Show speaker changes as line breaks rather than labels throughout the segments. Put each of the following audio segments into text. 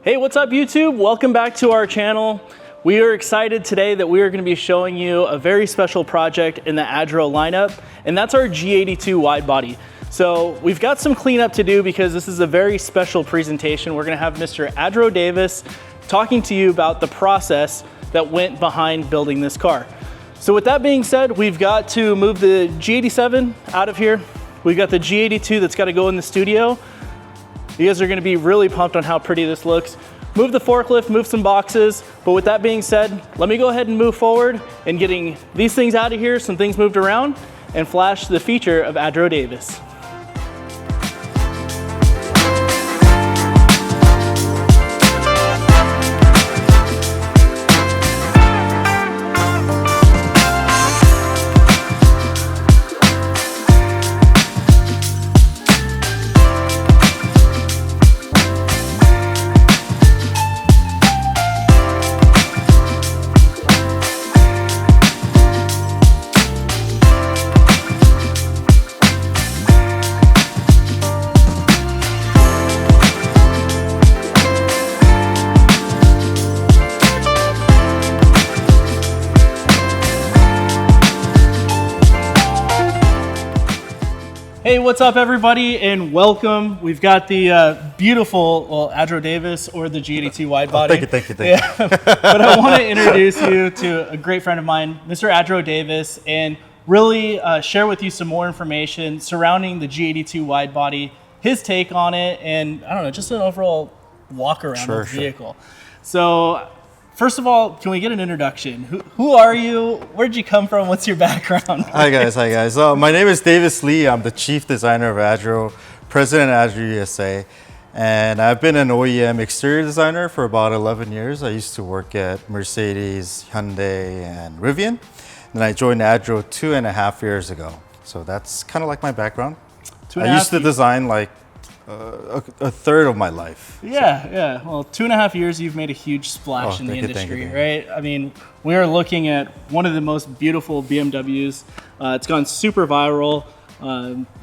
Hey, what's up YouTube? Welcome back to our channel. We are excited today that we are going to be showing you a very special project in the ADRO lineup, and that's our G82 Widebody. So we've got some cleanup to do because this is a very special presentation. We're going to have Mr. ADRO Davis talking to you about the process that went behind building this car. So with that being said, we've got to move the G87 out of here. We've got the G82 that's got to go in the studio. You guys are gonna be really pumped on how pretty this looks. Move the forklift, move some boxes, but with that being said, let me go ahead and move forward and getting these things out of here, some things moved around, and flash the feature of ADRO Davis. Hey, what's up everybody and welcome. We've got the beautiful, ADRO Davis or the G82 Widebody.
Thank you.
Yeah. But I want to introduce you to a great friend of mine, Mr. ADRO Davis, and really share with you some more information surrounding the G82 Widebody, his take on it, and I don't know, just an overall walk around of the vehicle. So, first of all, can we get an introduction? Who are you? Where'd you come from? What's your background?
Hi guys. My name is Davis Lee. I'm the chief designer of ADRO, president of ADRO USA, and I've been an OEM exterior designer for about 11 years. I used to work at Mercedes, Hyundai, and Rivian. Then I joined ADRO 2.5 years ago. So that's kind of like my background. I used to design like a third of my life.
Yeah. Well, 2.5 years, you've made a huge splash in the industry, right? I mean, we are looking at one of the most beautiful BMWs. It's gone super viral.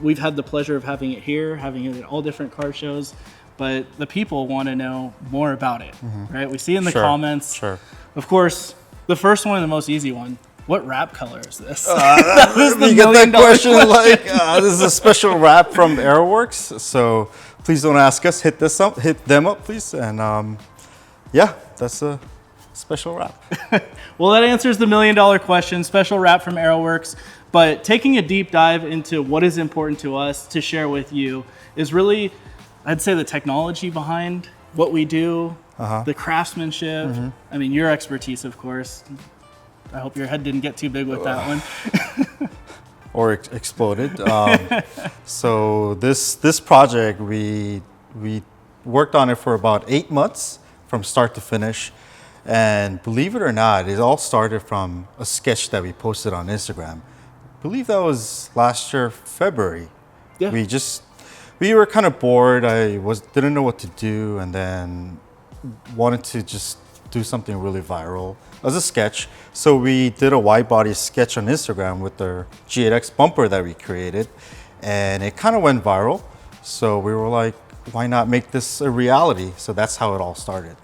We've had the pleasure of having it here, having it at all different car shows, but the people want to know more about it, right? We see in the comments. Of course, the first one and the most easy one. What wrap color is this? That was the $1 million question.
Like, this is a special wrap from AeroWorks, so please don't ask us. Hit them up, please. And yeah, that's a special wrap.
Well, that answers the $1 million question. Special wrap from AeroWorks. But taking a deep dive into what is important to us to share with you is really, I'd say, the technology behind what we do, the craftsmanship. I mean, your expertise, of course. I hope your head didn't get too big with that one.
Or exploded. So this project, we worked on it for about 8 months from start to finish. And believe it or not, it all started from a sketch that we posted on Instagram. I believe that was last year, February.
Yeah.
We were kind of bored. Didn't know what to do, and then wanted to just do something really viral as a sketch. So we did a wide body sketch on Instagram with the G8X bumper that we created, and it kind of went viral. So we were like, why not make this a reality? So that's how it all started.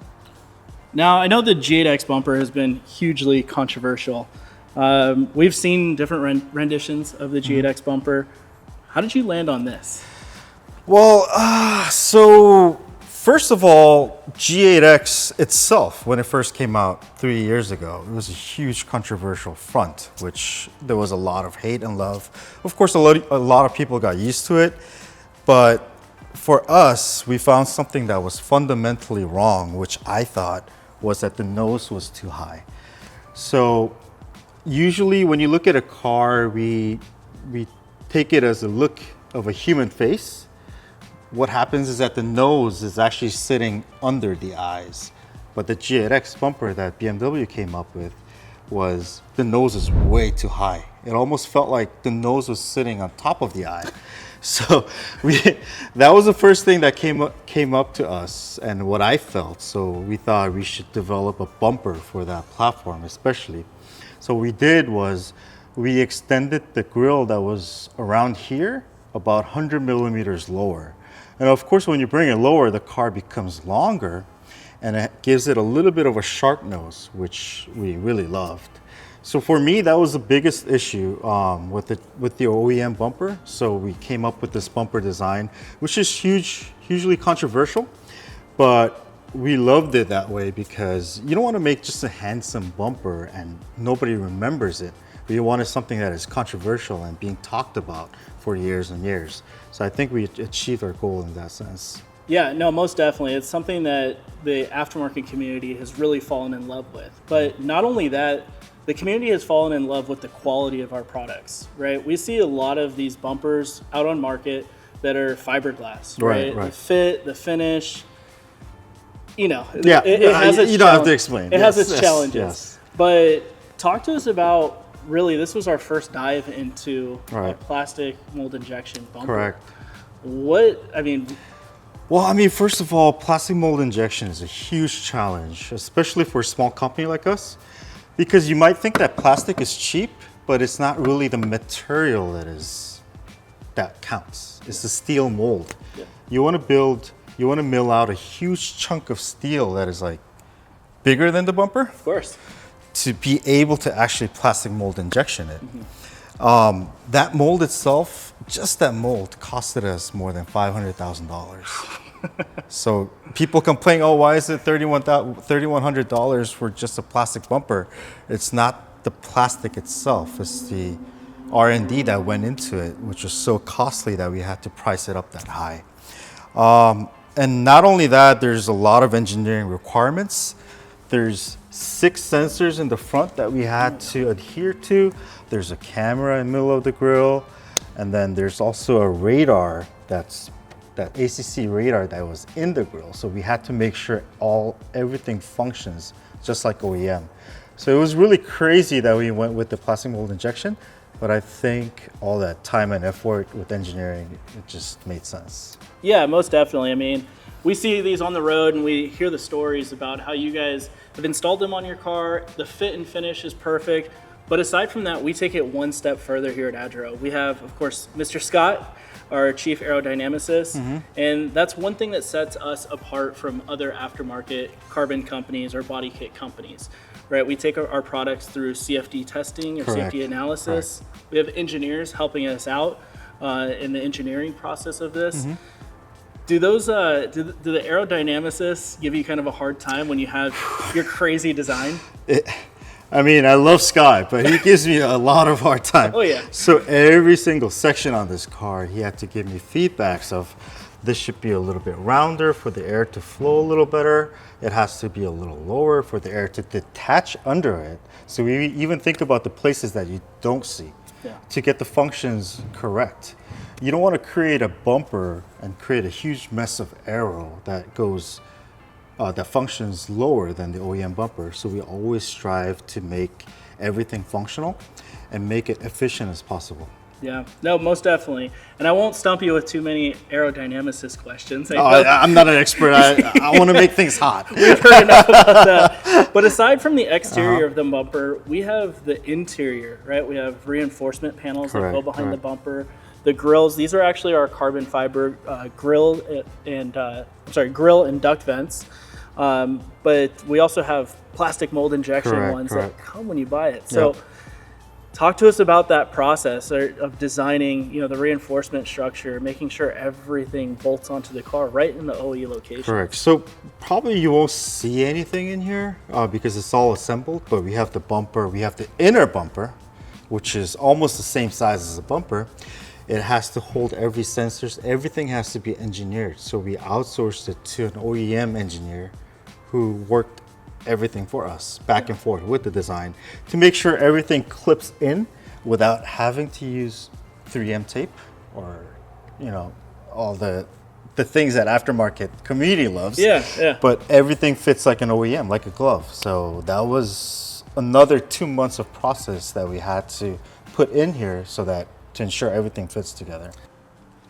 Now, I know the G8X bumper has been hugely controversial. We've seen different renditions of the G8X bumper. How did you land on this?
Well, so first of all, G8X itself, when it first came out 3 years ago, it was a huge controversial front, which there was a lot of hate and love. Of course, a lot of people got used to it, but for us, we found something that was fundamentally wrong, which I thought was that the nose was too high. So usually when you look at a car, we take it as a look of a human face. What happens is that the nose is actually sitting under the eyes. But the G8X bumper that BMW came up with was the nose is way too high. It almost felt like the nose was sitting on top of the eye. So that was the first thing that came up to us and what I felt. So we thought we should develop a bumper for that platform especially. So what we did was we extended the grille that was around here about 100 millimeters lower. And of course, when you bring it lower, the car becomes longer. and it gives it a little bit of a sharp nose, which we really loved. So for me, that was the biggest issue with the OEM bumper. So we came up with this bumper design, which is hugely controversial, but we loved it that way because you don't want to make just a handsome bumper and nobody remembers it. But you wanted something that is controversial and being talked about for years and years. So I think we achieved our goal in that sense.
Yeah, no, most definitely. It's something that the aftermarket community has really fallen in love with. But not only that, the community has fallen in love with the quality of our products, right? We see a lot of these bumpers out on market that are fiberglass, right? The fit, the finish, you know,
yeah,
it has its
you don't have to explain.
It has its challenges.
Yes.
But talk to us about, really, this was our first dive into a plastic mold injection bumper.
Correct.
Well,
I mean, first of all, plastic mold injection is a huge challenge, especially for a small company like us, because you might think that plastic is cheap, but it's not really the material that counts. It's the steel mold. Yeah. You want to mill out a huge chunk of steel that is like bigger than the bumper. Of
course.
To be able to actually plastic mold injection it. That mold itself, just that mold, costed us more than $500,000. So people complain, oh, why is it $3,100 for just a plastic bumper? It's not the plastic itself, it's the R&D that went into it, which was so costly that we had to price it up that high. And not only that, there's a lot of engineering requirements. There's 6 sensors in the front that we had to adhere to. There's a camera in the middle of the grille. And then there's also a radar, that ACC radar that was in the grille. So we had to make sure everything functions just like OEM. So it was really crazy that we went with the plastic mold injection, but I think all that time and effort with engineering, it just made sense.
Yeah, most definitely. I mean, we see these on the road and we hear the stories about how you guys have installed them on your car. The fit and finish is perfect. But aside from that, we take it one step further here at ADRO. We have, of course, Mr. Scott, our chief aerodynamicist, and that's one thing that sets us apart from other aftermarket carbon companies or body kit companies, right? We take our products through CFD testing or safety analysis. We have engineers helping us out in the engineering process of this. Do those do the aerodynamicists give you kind of a hard time when you have your crazy design?
I mean, I love Scott, but he gives me a lot of hard time.
Oh yeah.
So every single section on this car, he had to give me feedbacks of this should be a little bit rounder for the air to flow a little better. It has to be a little lower for the air to detach under it. So we even think about the places that you don't see to get the functions correct. You don't want to create a bumper and create a huge mess of aero that goes that functions lower than the OEM bumper. So we always strive to make everything functional and make it efficient as possible.
Yeah, no, most definitely. And I won't stump you with too many aerodynamicist questions.
I'm not an expert. I want to make things hot.
We've heard enough about that. But aside from the exterior of the bumper, we have the interior, right? We have reinforcement panels that go behind the bumper. The grills, these are actually our carbon fiber grill and duct vents. But we also have plastic mold injection ones that come when you buy it. So talk to us about that process of designing, the reinforcement structure, making sure everything bolts onto the car right in the OE location.
Correct. So probably you won't see anything in here because it's all assembled, but we have the bumper, we have the inner bumper, which is almost the same size as the bumper. It has to hold every sensors. Everything has to be engineered. So we outsourced it to an OEM engineer who worked everything for us back and forth with the design to make sure everything clips in without having to use 3M tape or, all the things that aftermarket community loves.
Yeah.
But everything fits like an OEM, like a glove. So that was another 2 months of process that we had to put in here to ensure everything fits together.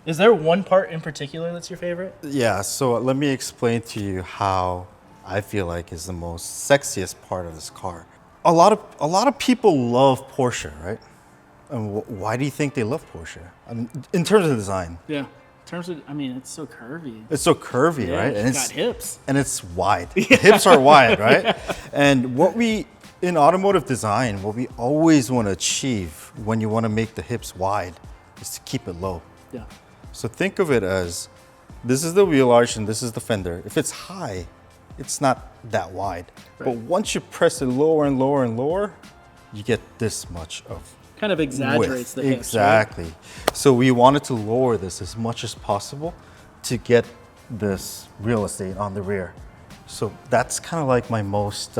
Is there one part in particular that's your favorite?
Yeah, so let me explain to you how I feel like is the most sexiest part of this car. A lot of people love Porsche, right? And why do you think they love Porsche? I mean, in terms of design.
Yeah. terms of, I mean, it's so curvy.
It's so curvy,
Yeah,
right?
it's got hips.
And it's wide. The hips are wide, right? And what we, in automotive design, what we always want to achieve when you want to make the hips wide is to keep it low.
Yeah.
So think of it as, this is the wheel arch and this is the fender. If it's high, it's not that wide.
Right.
But once you press it lower and lower and lower, you get this much of
Kind of exaggerates the hips.
Exactly.
Right?
So we wanted to lower this as much as possible to get this real estate on the rear. So that's kind of like my most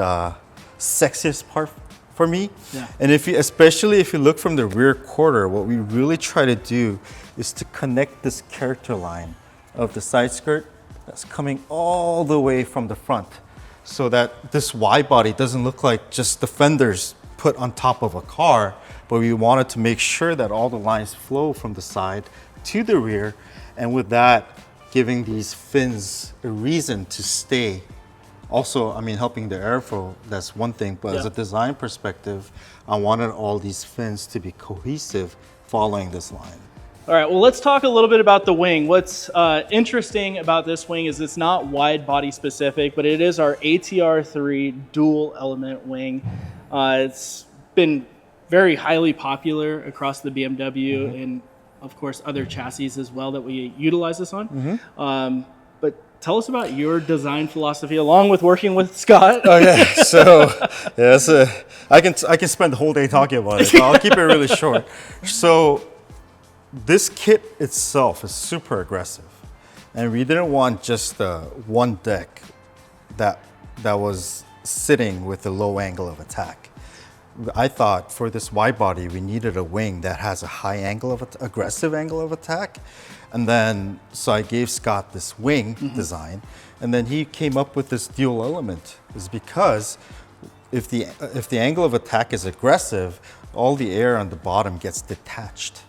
sexiest part for me.
Yeah.
And especially if you look from the rear quarter, what we really try to do is to connect this character line of the side skirt that's coming all the way from the front, so that this wide body doesn't look like just the fenders put on top of a car, but we wanted to make sure that all the lines flow from the side to the rear, and with that, giving these fins a reason to stay. Also, I mean, helping the airflow, that's one thing, but as a design perspective, I wanted all these fins to be cohesive following this line.
All right, well, let's talk a little bit about the wing. What's interesting about this wing is it's not wide body specific, but it is our ATR3 dual element wing. It's been very highly popular across the BMW and of course other chassis as well that we utilize this on. But tell us about your design philosophy along with working with Scott.
Oh yeah, so yeah, I can spend the whole day talking about it, so I'll keep it really short. So this kit itself is super aggressive, and we didn't want just one deck that was sitting with a low angle of attack. I thought for this wide body, we needed a wing that has a high angle of aggressive angle of attack. And then, so I gave Scott this wing design, and then he came up with this dual element. Is because if the angle of attack is aggressive, all the air on the bottom gets detached.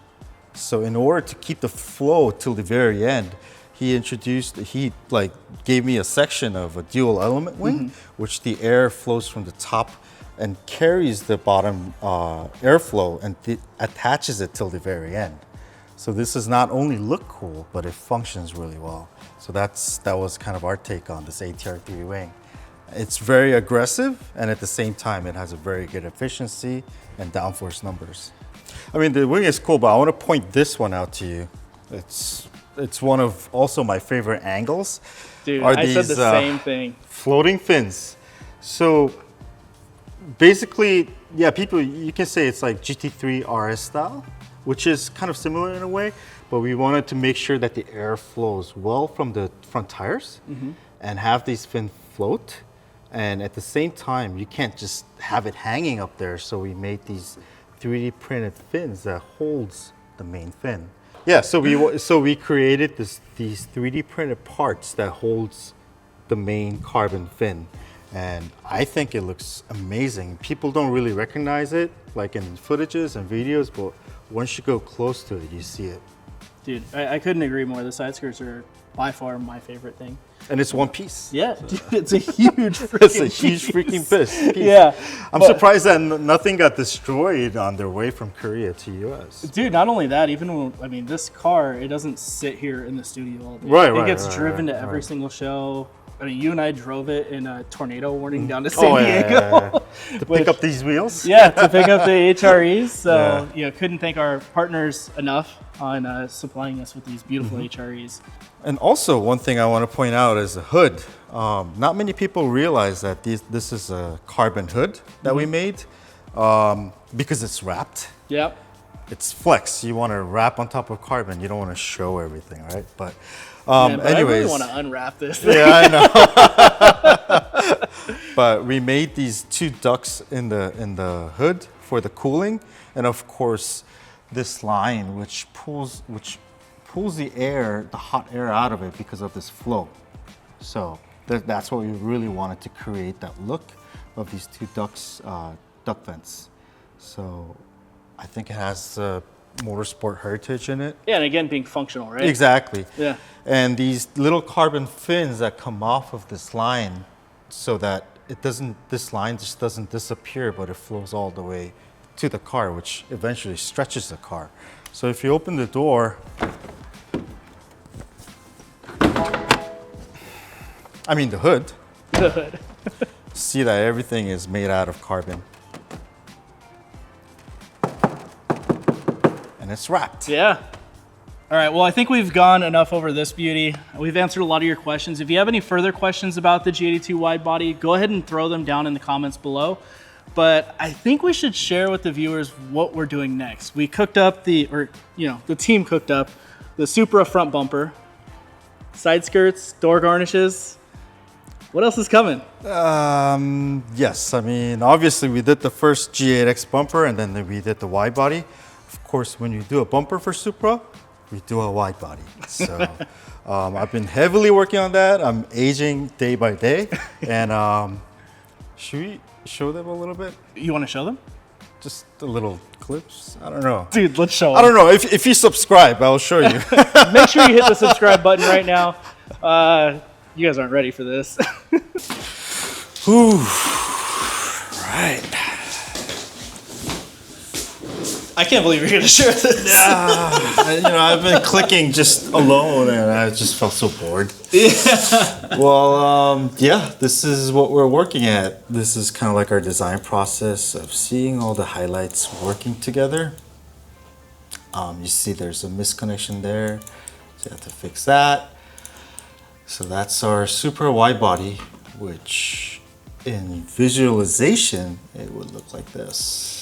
So in order to keep the flow till the very end, he gave me a section of a dual element wing, which the air flows from the top and carries the bottom airflow and attaches it till the very end. So this does not only look cool, but it functions really well. So that was kind of our take on this ATR3 wing. It's very aggressive, and at the same time, it has a very good efficiency and downforce numbers. I mean, the wing is cool, but I want to point this one out to you. It's one of also my favorite angles.
Dude, I said the same thing.
Floating fins. So basically, yeah, you can say it's like GT3 RS style, which is kind of similar in a way, but we wanted to make sure that the air flows well from the front tires and have these fins float. And at the same time, you can't just have it hanging up there. So we made these 3D printed fins that holds the main fin. Yeah, so we created these 3D printed parts that holds the main carbon fin. And I think it looks amazing. People don't really recognize it, like in footages and videos, but once you go close to it, you see it.
Dude, I couldn't agree more. The side skirts are by far my favorite thing.
And it's one piece.
Yeah, dude, it's a huge freaking
It's a huge freaking piece.
Yeah.
I'm surprised that nothing got destroyed on their way from Korea to US.
Dude, not only that, even when, I mean, this car, it doesn't sit here in the studio all day.
Right,
It gets driven to every single show. I mean, you and I drove it in a tornado warning down to San Diego.
To pick up these wheels?
Yeah, to pick up the HREs. So, you know, couldn't thank our partners enough on supplying us with these beautiful HREs.
And also, one thing I want to point out is the hood. Not many people realize that this is a carbon hood that we made because it's wrapped.
Yep.
It's flex. You want to wrap on top of carbon. You don't want to show everything, right? But,
Man, but
anyways,
I really want to unwrap this thing.
Yeah, I know. But we made these two ducts in the hood for the cooling, and of course, this line which pulls the air, the hot air out of it because of this flow. So that's what we really wanted to create, that look of these two ducts, duct vents. So I think it has motorsport heritage in it.
Yeah, and again, being functional, right?
Exactly.
Yeah.
And these little carbon fins that come off of this line, so that this line just doesn't disappear, but it flows all the way to the car, which eventually stretches the car. So if you open the door, I mean the hood.
The hood.
See that everything is made out of carbon. And it's wrapped.
Yeah. All right, well, I think we've gone enough over this beauty. We've answered a lot of your questions. If you have any further questions about the G82 Widebody, go ahead and throw them down in the comments below. But I think we should share with the viewers what we're doing next. We cooked up the team cooked up the Supra front bumper, side skirts, door garnishes. What else is coming?
Yes, I mean, obviously we did the first G8X bumper and then we did the Widebody. Of course, when you do a bumper for Supra, we do a wide body. So I've been heavily working on that. I'm aging day by day. And should we show them a little bit?
You want to show them?
Just a little clips? I don't know.
Dude, let's show them.
I don't know. If you subscribe, I'll show you.
Make sure you hit the subscribe button right now. You guys aren't ready for this.
Ooh, right.
I can't believe you're going to share this.
I've been clicking just alone and I just felt so bored.
Yeah.
Well, this is what we're working at. This is kind of like our design process of seeing all the highlights working together. You see there's a misconnection there, so you have to fix that. So that's our Supra Widebody, which in visualization, it would look like this.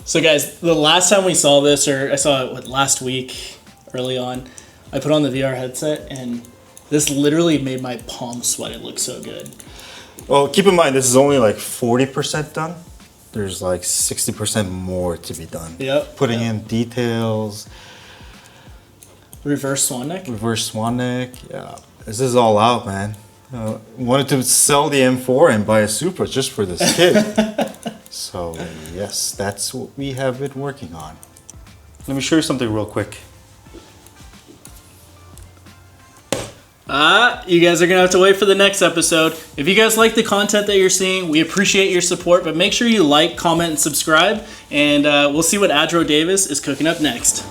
So guys, the last time we saw this, or I saw it last week, early on, I put on the VR headset and this literally made my palms sweat. It looked so good.
Well, keep in mind, this is only like 40% done. There's like 60% more to be done.
Yep.
Putting in details.
Reverse swan neck?
Reverse swan neck, yeah. This is all out, man. Wanted to sell the M4 and buy a Supra just for this kid. So yes, that's what we have been working on. Let me show you something real quick.
You guys are gonna have to wait for the next episode. If you guys like the content that you're seeing, we appreciate your support, but make sure you like, comment, and subscribe, and we'll see what ADRO Davis is cooking up next.